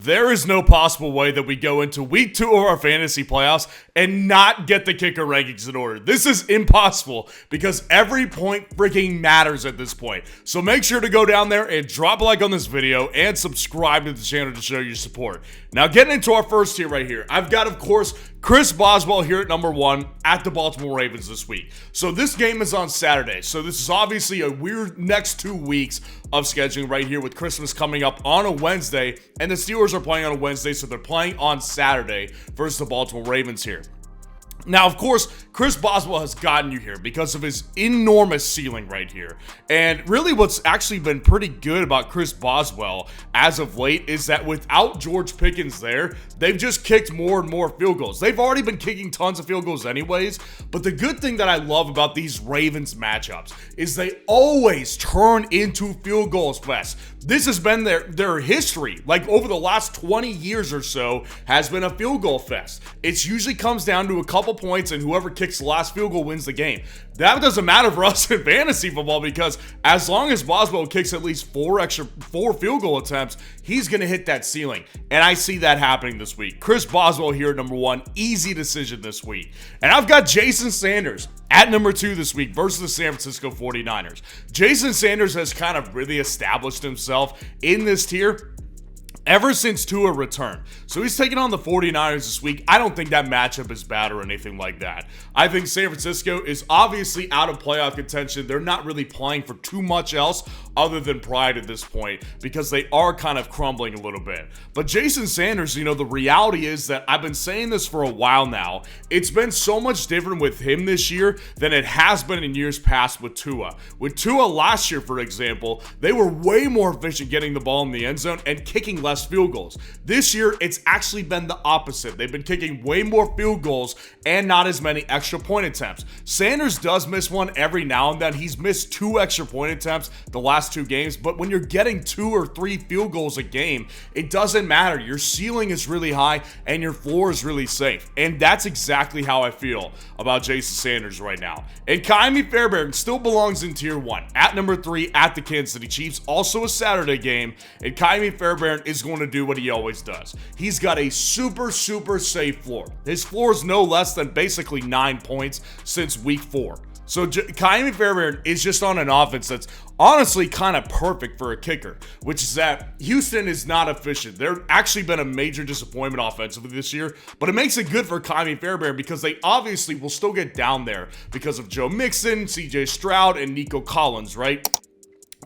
there is no possible way that we go into week 2 of our fantasy playoffs and not get the kicker rankings in order. This is impossible because every point freaking matters at this point. So make sure to go down there and drop a like on this video and subscribe to the channel to show your support. Now getting into our first tier right here, I've got, of course, Chris Boswell here at number 1 at the Baltimore Ravens this week. So this game is on Saturday. So this is obviously a weird next 2 weeks of scheduling right here with Christmas coming up on a Wednesday, and the Steelers are playing on a Wednesday, so they're playing on Saturday versus the Baltimore Ravens here. Now, of course, Chris Boswell has gotten you here because of his enormous ceiling right here. And really what's actually been pretty good about Chris Boswell as of late is that without George Pickens there, they've just kicked more and more field goals. They've already been kicking tons of field goals anyways, but the good thing that I love about these Ravens matchups is they always turn into field goals fest. This has been their history, like over the last 20 years or so, has been a field goal fest. It usually comes down to a couple points, and whoever kicks the last field goal wins the game. That doesn't matter for us in fantasy football because as long as Boswell kicks at least 4 field goal attempts, he's going to hit that ceiling. And I see that happening this week. Chris Boswell here at number 1, easy decision this week. And I've got Jason Sanders at number 2 this week versus the San Francisco 49ers. Jason Sanders has kind of really established himself in this tier ever since Tua returned. So he's taking on the 49ers this week. I don't think that matchup is bad or anything like that. I think San Francisco is obviously out of playoff contention. They're not really playing for too much else other than pride at this point because they are kind of crumbling a little bit. But Jason Sanders, the reality is that I've been saying this for a while now. It's been so much different with him this year than it has been in years past with Tua. With Tua last year, for example, they were way more efficient getting the ball in the end zone and kicking less field goals. This year, it's actually been the opposite. They've been kicking way more field goals and not as many extra point attempts. Sanders does miss one every now and then. He's missed 2 extra point attempts the last 2 games, but when you're getting 2 or 3 field goals a game, it doesn't matter. Your ceiling is really high and your floor is really safe. And that's exactly how I feel about Jason Sanders right now. And Ka'imi Fairbairn still belongs in tier 1 at number 3 at the Kansas City Chiefs, also a Saturday game, and Ka'imi Fairbairn is going to do what he always does. He's got a super safe floor. His floor is no less than basically 9 points since week 4. So Ka'imi Fairbairn is just on an offense that's honestly kind of perfect for a kicker, which is that Houston is not efficient. They've actually been a major disappointment offensively this year, but it makes it good for Ka'imi Fairbairn because they obviously will still get down there because of Joe Mixon, CJ Stroud, and Nico Collins, right?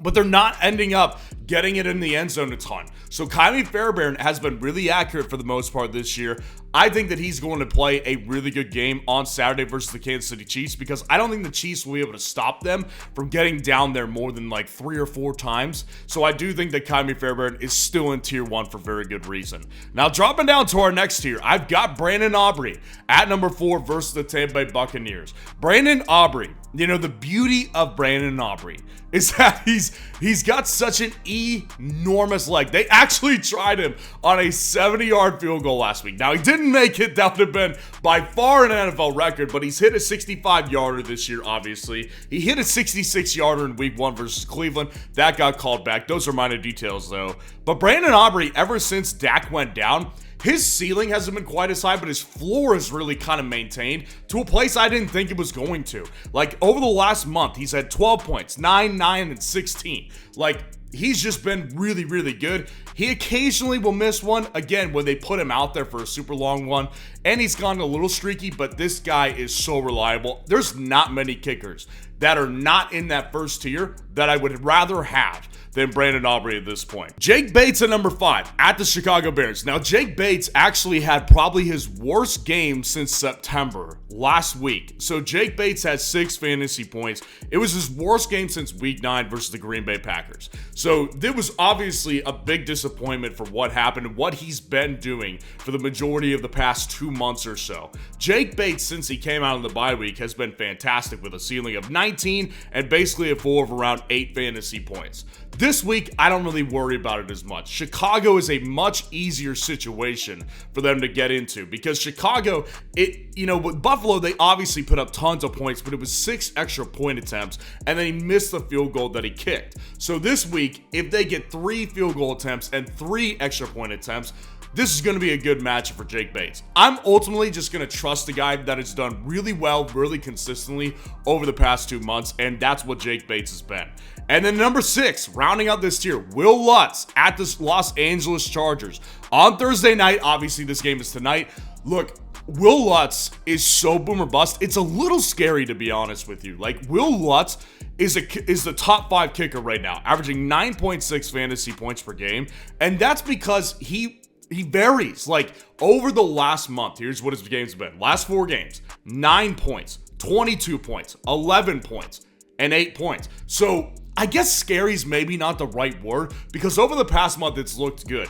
But they're not ending up getting it in the end zone a ton. So Ka'imi Fairbairn has been really accurate for the most part this year. I think that he's going to play a really good game on Saturday versus the Kansas City Chiefs because I don't think the Chiefs will be able to stop them from getting down there more than like 3 or 4 times. So I do think that Ka'imi Fairbairn is still in tier 1 for very good reason. Now dropping down to our next tier, I've got Brandon Aubrey at number 4 versus the Tampa Bay Buccaneers. Brandon Aubrey, the beauty of Brandon Aubrey is that he's got such an enormous leg. They actually tried him on a 70-yard field goal last week. Now, he didn't make it. That would have been by far an NFL record, but he's hit a 65-yarder this year, obviously. He hit a 66-yarder in week 1 versus Cleveland. That got called back. Those are minor details, though. But Brandon Aubrey, ever since Dak went down, his ceiling hasn't been quite as high, but his floor is really kind of maintained to a place I didn't think it was going to. Like, over the last month, he's had 12 points, 9, and 16. Like, he's just been really good. He occasionally will miss one, again, when they put him out there for a super long one, and he's gone a little streaky, but this guy is so reliable. There's not many kickers that are not in that first tier that I would rather have than Brandon Aubrey at this point. Jake Bates at number 5 at the Chicago Bears. Now, Jake Bates actually had probably his worst game since September last week. So Jake Bates had 6 fantasy points. It was his worst game since week 9 versus the Green Bay Packers. So there was obviously a big disappointment for what happened and what he's been doing for the majority of the past 2 months or so. Jake Bates, since he came out in the bye week, has been fantastic with a ceiling of 19 and basically a floor of around 8 fantasy points. This week, I don't really worry about it as much. Chicago is a much easier situation for them to get into because Chicago, with Buffalo, they obviously put up tons of points, but it was 6 extra point attempts, and then he missed the field goal that he kicked. So this week, if they get 3 field goal attempts and 3 extra point attempts, this is going to be a good matchup for Jake Bates. I'm ultimately just going to trust the guy that has done really well, really consistently over the past 2 months, and that's what Jake Bates has been. And then number 6, rounding out this tier, Will Lutz at the Los Angeles Chargers. On Thursday night, obviously this game is tonight. Look, Will Lutz is so boomer bust. It's a little scary, to be honest with you. Like, Will Lutz is the top 5 kicker right now, averaging 9.6 fantasy points per game, and that's because he varies. Like, over the last month, here's what his games have been. Last 4 games, 9 points, 22 points, 11 points, and 8 points. So I guess scary is maybe not the right word because over the past month, it's looked good.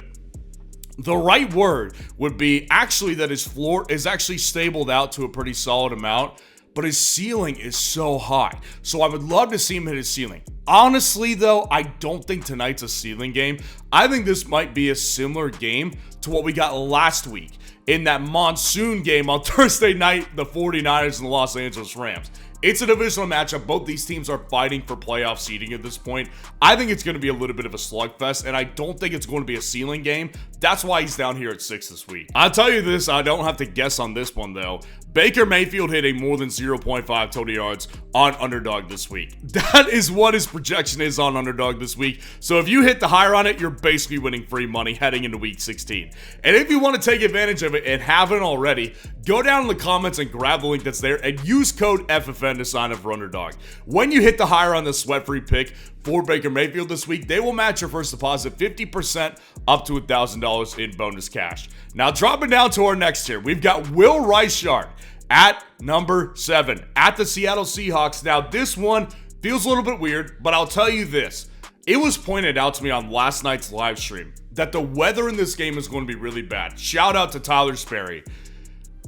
The right word would be actually that his floor is actually stabled out to a pretty solid amount, but his ceiling is so high. So I would love to see him hit his ceiling. Honestly, though, I don't think tonight's a ceiling game. I think this might be a similar game to what we got last week in that monsoon game on Thursday night, the 49ers and the Los Angeles Rams. It's a divisional matchup. Both these teams are fighting for playoff seeding at this point. I think it's going to be a little bit of a slugfest, and I don't think it's going to be a ceiling game. That's why he's down here at 6 this week. I'll tell you this, I don't have to guess on this one, though. Baker Mayfield hit a more than 0.5 total yards on Underdog this week. That is what his projection is on Underdog this week. So if you hit the higher on it, you're basically winning free money heading into week 16. And if you want to take advantage of it and haven't already, go down in the comments and grab the link that's there and use code FFN to sign up for Underdog. When you hit the higher on the sweat-free pick for Baker Mayfield this week, they will match your first deposit 50% up to $1,000 in bonus cash. Now dropping down to our next tier, we've got Will Reichard at number 7 at the Seattle Seahawks. Now this one feels a little bit weird, but I'll tell you this. It was pointed out to me on last night's live stream that the weather in this game is going to be really bad. Shout out to Tyler Sperry.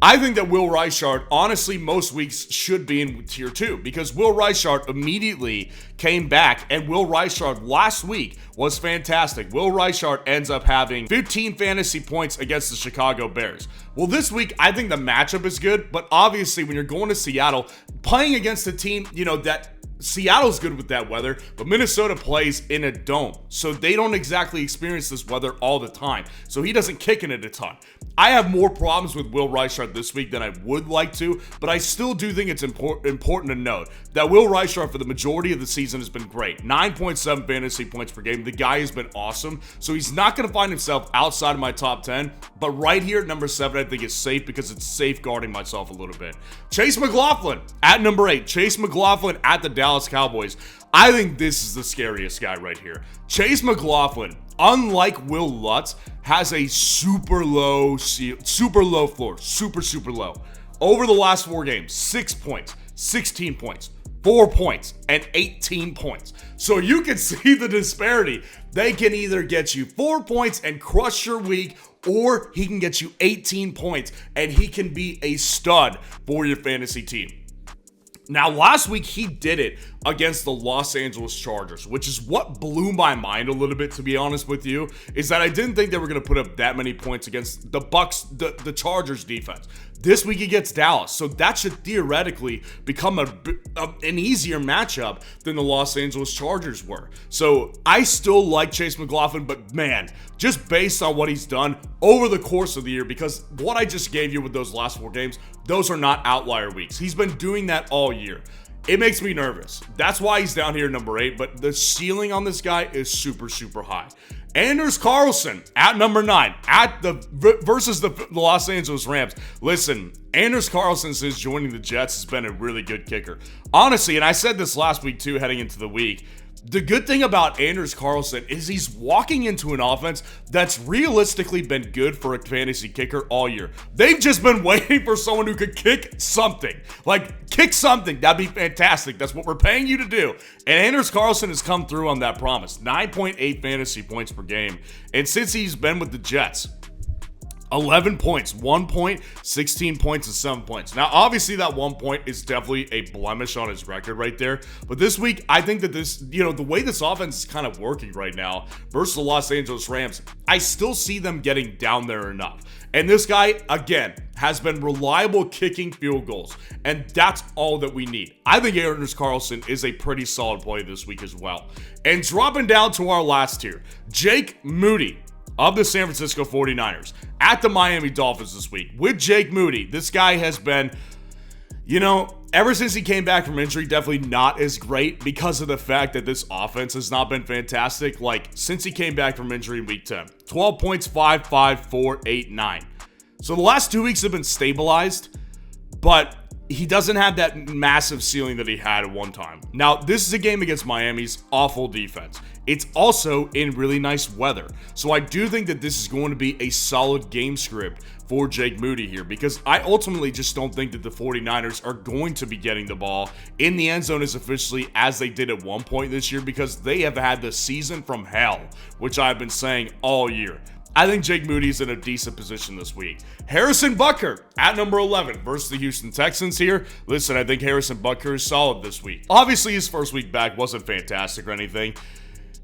I think that Will Reichard, honestly, most weeks should be in tier 2 because Will Reichard immediately came back, and Will Reichard last week was fantastic. Will Reichard ends up having 15 fantasy points against the Chicago Bears. Well, this week, I think the matchup is good, but obviously when you're going to Seattle, playing against a team, that Seattle's good with that weather, but Minnesota plays in a dome, so they don't exactly experience this weather all the time. So he doesn't kick in it a ton. I have more problems with Will Reichard this week than I would like to, but I still do think it's important to note that Will Reichard for the majority of the season has been great. 9.7 fantasy points per game. The guy has been awesome, so he's not going to find himself outside of my top 10, but right here at number 7, I think is safe because it's safeguarding myself a little bit. Chase McLaughlin at number 8. Chase McLaughlin at the Dallas Cowboys. I think this is the scariest guy right here. Chase McLaughlin, unlike Will Lutz, has a super low floor. Super low. Over the last 4 games, 6 points, 16 points, 4 points, and 18 points. So you can see the disparity. They can either get you 4 points and crush your week, or he can get you 18 points and he can be a stud for your fantasy team. Now, last week, he did it against the Los Angeles Chargers, which is what blew my mind a little bit, to be honest with you, is that I didn't think they were going to put up that many points against the the Chargers defense. This week, he gets Dallas, so that should theoretically become an easier matchup than the Los Angeles Chargers were. So, I still like Chase McLaughlin, but man, just based on what he's done over the course of the year, because what I just gave you with those last 4 games, those are not outlier weeks. He's been doing that all year. It makes me nervous. That's why he's down here number 8, but the ceiling on this guy is super high. Anders Carlson at number 9 versus the Los Angeles Rams. Listen, Anders Carlson, since joining the Jets, has been a really good kicker. Honestly, and I said this last week too, heading into the week, the good thing about Anders Carlson is he's walking into an offense that's realistically been good for a fantasy kicker all year. They've just been waiting for someone who could kick something. Like, kick something. That'd be fantastic. That's what we're paying you to do. And Anders Carlson has come through on that promise. 9.8 fantasy points per game. And since he's been with the Jets, 11 points, 1 point, 16 points, and 7 points. Now, obviously, that 1 point is definitely a blemish on his record right there. But this week, I think that this, the way this offense is kind of working right now versus the Los Angeles Rams, I still see them getting down there enough. And this guy, again, has been reliable kicking field goals. And that's all that we need. I think Anders Carlson is a pretty solid play this week as well. And dropping down to our last tier, Jake Moody of the San Francisco 49ers at the Miami Dolphins this week. With Jake Moody, this guy has been, ever since he came back from injury, definitely not as great because of the fact that this offense has not been fantastic. Like, since he came back from injury in week 10, 12 points, 5, 5, 4, 8, 9. So the last 2 weeks have been stabilized, but he doesn't have that massive ceiling that he had at one time. Now, this is a game against Miami's awful defense. It's also in really nice weather. So I do think that this is going to be a solid game script for Jake Moody here, because I ultimately just don't think that the 49ers are going to be getting the ball in the end zone as efficiently as they did at one point this year, because they have had the season from hell, which I've been saying all year. I think Jake Moody's in a decent position this week. Harrison Butker at number 11 versus the Houston Texans here. Listen, I think Harrison Butker is solid this week. Obviously, his first week back wasn't fantastic or anything.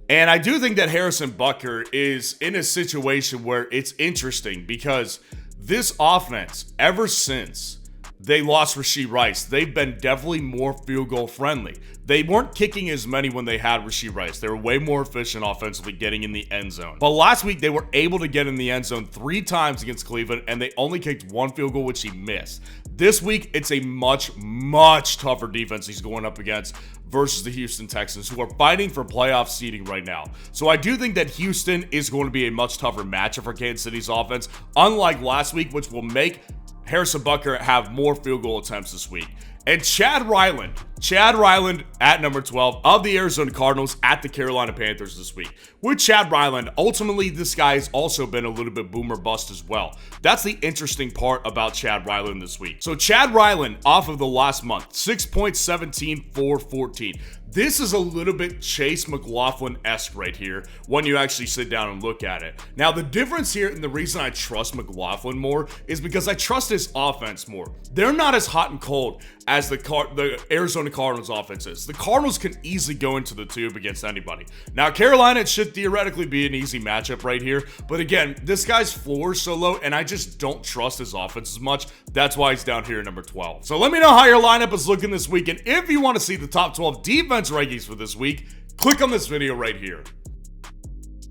And I do think that Harrison Butker is in a situation where it's interesting, because this offense, ever since they lost Rashee Rice, they've been definitely more field goal friendly. They weren't kicking as many when they had Rashee Rice. They were way more efficient offensively getting in the end zone. But last week, they were able to get in the end zone 3 times against Cleveland, and they only kicked 1 field goal, which he missed. This week, it's a much, much tougher defense he's going up against versus the Houston Texans, who are fighting for playoff seeding right now. So I do think that Houston is going to be a much tougher matchup for Kansas City's offense, unlike last week, which will make Harrison Butker have more field goal attempts this week. And Chad Ryland at number 12 of the Arizona Cardinals at the Carolina Panthers this week. With Chad Ryland, ultimately this guy has also been a little bit boomer bust as well. That's the interesting part about Chad Ryland this week. So Chad Ryland off of the last month, 6 points, 17, 4, 14. This is a little bit Chase McLaughlin-esque right here when you actually sit down and look at it. Now, the difference here, and the reason I trust McLaughlin more, is because I trust his offense more. They're not as hot and cold as the Arizona Cardinals offense is. The Cardinals can easily go into the tube against anybody. Now, Carolina, it should theoretically be an easy matchup right here. But again, this guy's floor is so low, and I just don't trust his offense as much. That's why he's down here at number 12. So let me know how your lineup is looking this week. And if you want to see the top 12 defense rankings for this week, click on this video right here.